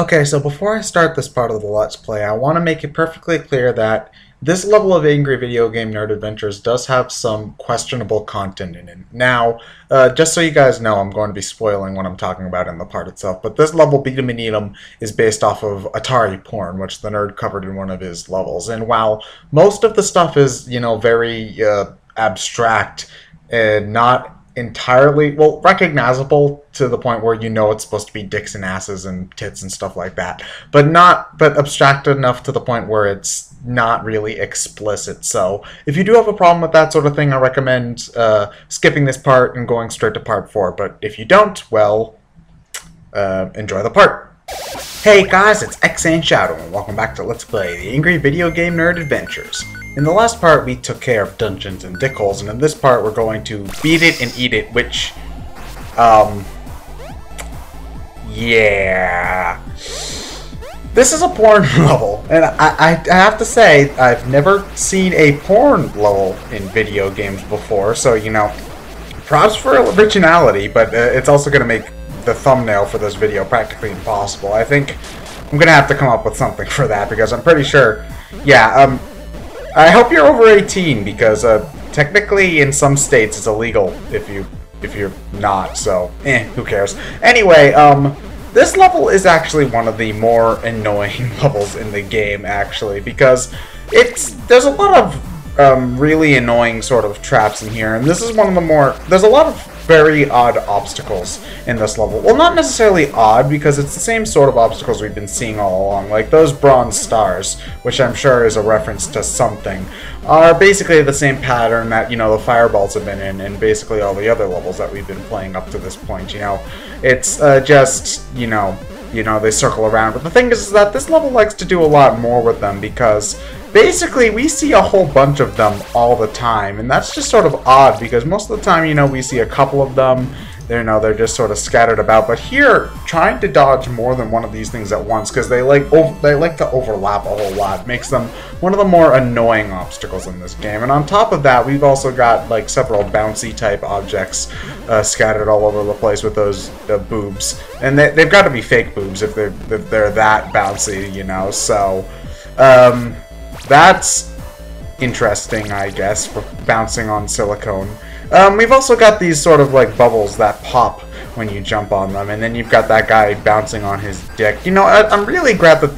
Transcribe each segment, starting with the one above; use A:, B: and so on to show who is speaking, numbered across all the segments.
A: Okay, so before I start this part of the Let's Play, I want to make it perfectly clear that this level of Angry Video Game Nerd Adventures does have some questionable content in it. Now, just so you guys know, I'm going to be spoiling what I'm talking about in the part itself, but this level, Beat 'em and Eat 'em, is based off of Atari porn, which the nerd covered in one of his levels. And while most of the stuff is, very abstract and not entirely, well, recognizable to the point where it's supposed to be dicks and asses and tits and stuff like that, but abstract enough to the point where it's not really explicit. So if you do have a problem with that sort of thing, I recommend skipping this part and going straight to part 4, but if you don't, well, enjoy the part. Hey guys, it's ExandShadow, and welcome back to Let's Play the Angry Video Game Nerd Adventures. In the last part, we took care of dungeons and dickholes, and in this part, we're going to beat it and eat it, which, yeah. This is a porn level, and I have to say, I've never seen a porn level in video games before, so, props for originality, but it's also going to make the thumbnail for this video practically impossible. I think I'm going to have to come up with something for that, because I'm pretty sure, yeah, I hope you're over 18, because technically in some states it's illegal if you're not, so who cares. Anyway, this level is actually one of the more annoying levels in the game, actually, because there's a lot of really annoying sort of traps in here, and this is one of the more, there's a lot of very odd obstacles in this level. Well, not necessarily odd, because it's the same sort of obstacles we've been seeing all along. Like those bronze stars, which I'm sure is a reference to something, are basically the same pattern that, the fireballs have been in, and basically all the other levels that we've been playing up to this point, It's just, they circle around. But the thing is that this level likes to do a lot more with them, because basically we see a whole bunch of them all the time, and that's just sort of odd, because most of the time, we see a couple of them, they're just sort of scattered about. But here, trying to dodge more than one of these things at once, because they like to overlap a whole lot, makes them one of the more annoying obstacles in this game. And on top of that, we've also got like several bouncy type objects scattered all over the place with those boobs, and they've got to be fake boobs if they're that bouncy, so that's interesting, I guess, for bouncing on silicone. We've also got these sort of like bubbles that pop when you jump on them, and then you've got that guy bouncing on his dick. I'm really glad that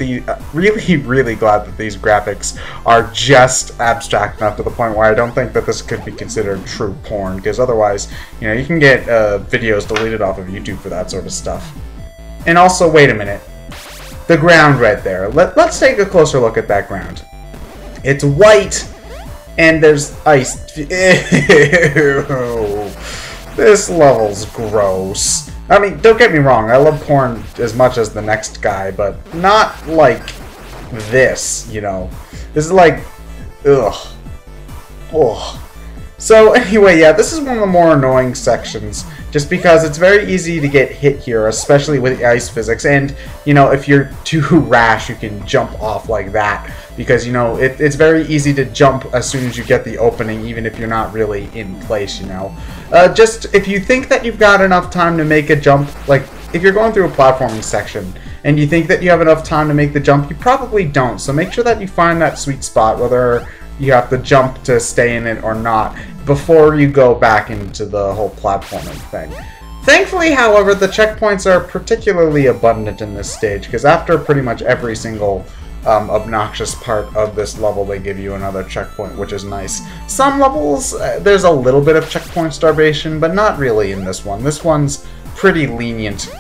A: really glad that these graphics are just abstract enough to the point where I don't think that this could be considered true porn, because otherwise, you can get videos deleted off of YouTube for that sort of stuff. And also, wait a minute, the ground right there. Let's take a closer look at that ground. It's white, and there's ice. Ew. This level's gross. I mean, don't get me wrong, I love porn as much as the next guy, but not like this, This is like, ugh. Ugh. So anyway, yeah, this is one of the more annoying sections, just because it's very easy to get hit here, especially with the ice physics, and, if you're too rash, you can jump off like that, because, it's very easy to jump as soon as you get the opening, even if you're not really in place, Just, if you think that you've got enough time to make a jump, like, if you're going through a platforming section, and you think that you have enough time to make the jump, you probably don't, so make sure that you find that sweet spot, whether you have to jump to stay in it or not, before you go back into the whole platforming thing. Thankfully, however, the checkpoints are particularly abundant in this stage, because after pretty much every single obnoxious part of this level, they give you another checkpoint, which is nice. Some levels, there's a little bit of checkpoint starvation, but not really in this one. This one's pretty lenient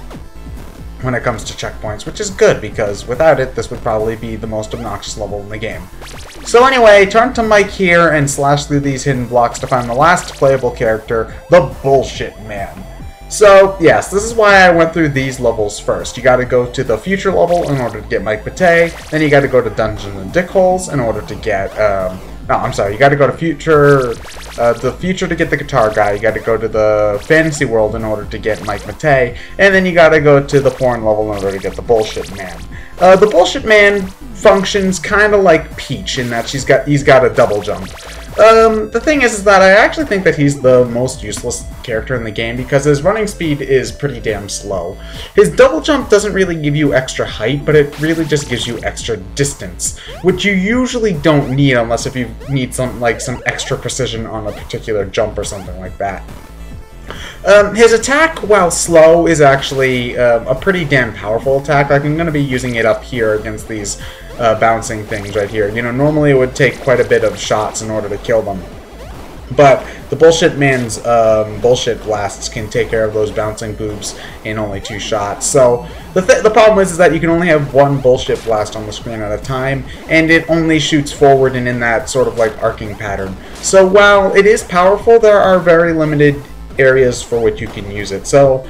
A: when it comes to checkpoints, which is good, because without it, this would probably be the most obnoxious level in the game. So anyway, turn to Mike here and slash through these hidden blocks to find the last playable character, the Bullshit Man. So, yes, this is why I went through these levels first. You gotta go to the future level in order to get Mike Matei, then you gotta go to Dungeons and Dickholes in order to get, you gotta go to the future to get the guitar guy, you gotta go to the fantasy world in order to get Mike Matei, and then you gotta go to the porn level in order to get the Bullshit Man. The Bullshit Man functions kind of like Peach in that he's got a double jump. The thing is that I actually think that he's the most useless character in the game because his running speed is pretty damn slow. His double jump doesn't really give you extra height, but it really just gives you extra distance, which you usually don't need unless if you need some extra precision on a particular jump or something like that. His attack, while slow, is actually a pretty damn powerful attack. Like, I'm going to be using it up here against these bouncing things right here. You know, normally it would take quite a bit of shots in order to kill them. But the Bullshit Man's bullshit blasts can take care of those bouncing boobs in only 2 shots. So the problem is that you can only have 1 bullshit blast on the screen at a time, and it only shoots forward and in that sort of like arcing pattern. So while it is powerful, there are very limited areas for which you can use it. So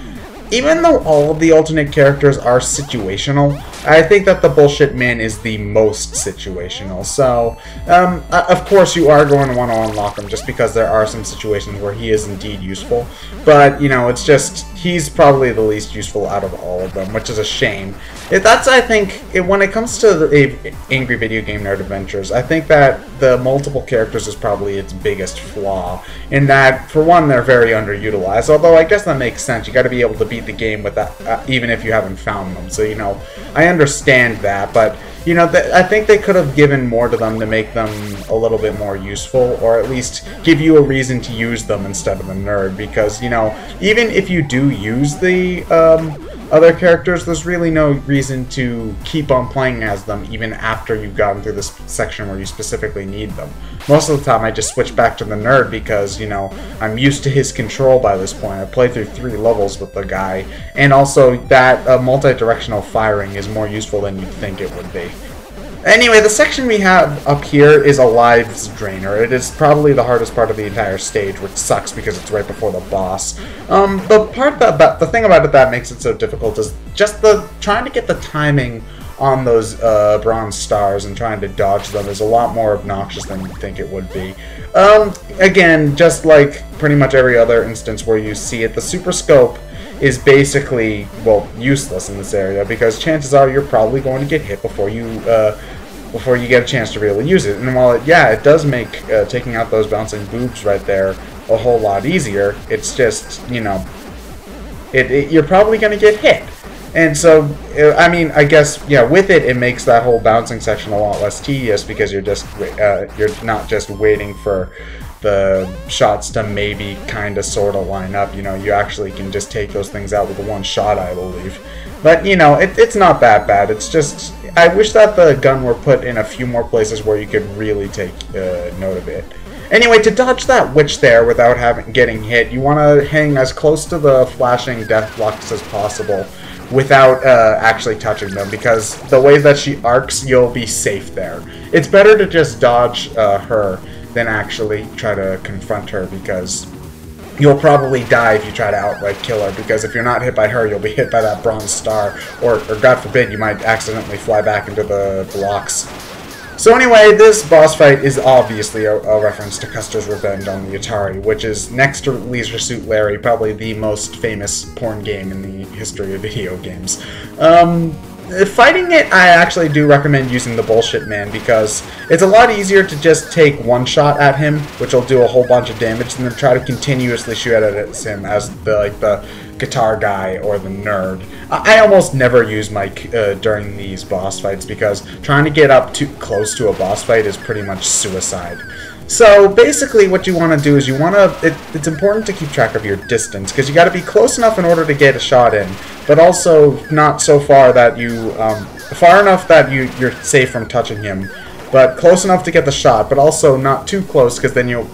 A: even though all of the alternate characters are situational, I think that the Bullshit Man is the most situational. So, of course you are going to want to unlock him just because there are some situations where he is indeed useful. But, you know, it's just, he's probably the least useful out of all of them, which is a shame. That's, I think, when it comes to the Angry Video Game Nerd Adventures, I think that the multiple characters is probably its biggest flaw. In that, for one, they're very underutilized. Although, I guess that makes sense. You gotta be able to beat the game with that, even if you haven't found them. So, you know, I understand that, but, you know, I think they could have given more to them to make them a little bit more useful, or at least give you a reason to use them instead of a nerd, because, you know, even if you do use the other characters, there's really no reason to keep on playing as them even after you've gotten through this section where you specifically need them. Most of the time I just switch back to the nerd because, you know, I'm used to his control by this point. I played through 3 levels with the guy, and also that multi-directional firing is more useful than you'd think it would be. Anyway, the section we have up here is a lives drainer. It is probably the hardest part of the entire stage, which sucks because it's right before the boss. The thing about it that makes it so difficult is just trying to get the timing on those bronze stars and trying to dodge them is a lot more obnoxious than you'd think it would be. Again, just like pretty much every other instance where you see it, the super scope is basically, well, useless in this area because chances are you're probably going to get hit before you get a chance to really use it. And while it does make taking out those bouncing boobs right there a whole lot easier, it's just, you know, you're probably going to get hit. And so, I mean, I guess, yeah, with it makes that whole bouncing section a lot less tedious because you're not just waiting for the shots to maybe kind of sort of line up. You know, you actually can just take those things out with one shot, I believe. But, you know, it's not that bad. It's just, I wish that the gun were put in a few more places where you could really take note of it. Anyway, to dodge that witch there without getting hit, you want to hang as close to the flashing death blocks as possible without actually touching them, because the way that she arcs, you'll be safe there. It's better to just dodge her than actually try to confront her, because you'll probably die if you try to outright kill her, because if you're not hit by her, you'll be hit by that bronze star, or God forbid, you might accidentally fly back into the blocks. So anyway, this boss fight is obviously a reference to Custer's Revenge on the Atari, which is, next to Leisure Suit Larry, probably the most famous porn game in the history of video games. Fighting it, I actually do recommend using the Bullshit Man, because it's a lot easier to just take one shot at him, which will do a whole bunch of damage, than to try to continuously shoot at him as the guitar guy or the nerd. I almost never use Mike during these boss fights, because trying to get up too close to a boss fight is pretty much suicide. So basically what you want to do is it's important to keep track of your distance, because you got to be close enough in order to get a shot in, but also not so far that far enough that you're safe from touching him, but close enough to get the shot, but also not too close, because then you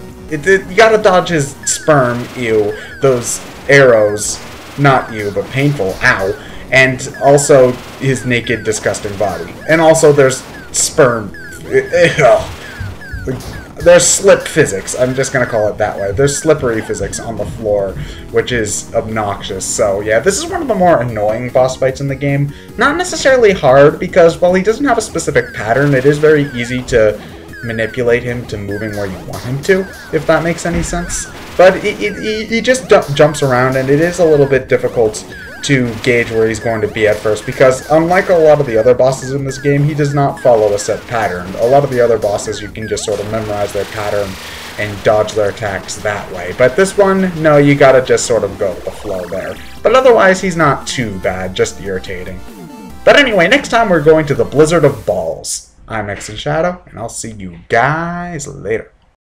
A: got to dodge his sperm, ew, those arrows, not ew, but painful, ow, and also his naked, disgusting body. And also there's sperm, there's slip physics, I'm just going to call it that way. There's slippery physics on the floor, which is obnoxious. So yeah, this is one of the more annoying boss fights in the game. Not necessarily hard, because while he doesn't have a specific pattern, it is very easy to manipulate him to moving where you want him to, if that makes any sense. But he just jumps around, and it is a little bit difficult to gauge where he's going to be at first, because unlike a lot of the other bosses in this game, he does not follow a set pattern. A lot of the other bosses, you can just sort of memorize their pattern and dodge their attacks that way. But this one, no, you gotta just sort of go with the flow there. But otherwise, he's not too bad, just irritating. But anyway, next time we're going to the Blizzard of Balls. I'm ExandShadow, and I'll see you guys later.